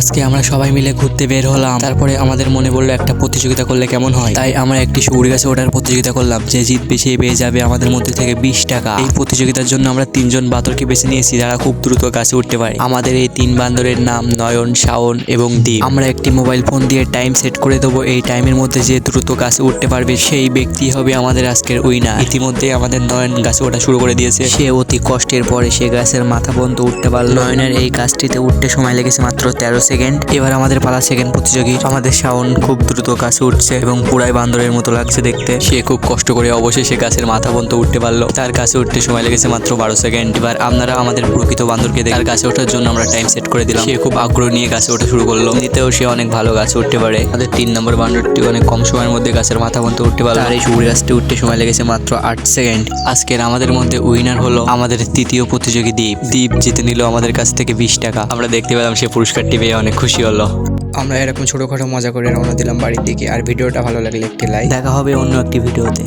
আজকে আমরা সবাই মিলে ঘুরতে বের হলাম। তারপরে আমাদের মনে পড়লো একটা প্রতিযোগিতা করলে কেমন হয়। তাই আমরা একটি সুউড়ি গাছে ওঠার প্রতিযোগিতা করলাম। যে জিতবে সে পেয়ে যাবে আমাদের মধ্যে থেকে 20 টাকা। এই প্রতিযোগিতার জন্য আমরা 3 জন বাঁদরকে বেছে নিয়েছি যারা খুব দ্রুত গাছে উঠতে পারে। আমাদের এই 3 বান্দরের নাম নয়ন, শাওন এবং দীপ। আমরা একটি মোবাইল ফোন দিয়ে টাইম সেট করে দেবো। এই টাইমের মধ্যে যে দ্রুত গাছে উঠতে পারবে সেই ব্যক্তি হবে আমাদের আজকের উইনার। ইতিমধ্যে আমাদের নয়ন গাছে ওঠা শুরু করে দিয়েছে। সে অতি কষ্টের পরে সে গাছের মাথা পর্যন্ত উঠতে পারলো। নয়নের এই গাছটিতে উঠতে সময় লেগেছে মাত্র 13 সেকেন্ড। এবার আমাদের পালা সেকেন্ড প্রতিযোগী। আমাদের শাওন খুব দ্রুত গাছে উঠছে এবং পুরাই বান্দরের মতো লাগছে দেখতে। সে খুব কষ্ট করে অবশেষে গাছের মাথা পর্যন্ত উঠতে পারলো। তার গাছে উঠতে সময় লেগেছে মাত্র 12 সেকেন্ড। এবার আপনারা আমাদের প্রকৃত বান্দরকে দেখে তার গাছে ওঠার জন্য আমরা টাইম সেট করে দিলাম। সে খুব আগ্রহ নিয়ে গাছে ওঠা শুরু করলো। এমনিতেও সে অনেক ভালো গাছে উঠতে পারে। আমাদের 3 নম্বর বান্দরটি অনেক কম সময়ের মধ্যে গাছের মাথা পর্যন্ত উঠতে পারলো। আর এই সুউড়ি গাছটি উঠতে সময় লেগেছে মাত্র 8 সেকেন্ড। আজকের আমাদের মধ্যে উইনার হলো আমাদের তৃতীয় প্রতিযোগী দীপ। দীপ জিতে নিল আমাদের কাছ থেকে 20 টাকা। আমরা দেখতে পেলাম সে পুরস্কারটি পেয়ে অনেক খুশি হলো। আমরা এরকম ছোটখাটো মজা করে রওনা দিলাম বাড়ির দিকে। আর ভিডিওটা ভালো লাগলে একটি লাইক। দেখা হবে অন্য একটি ভিডিওতে।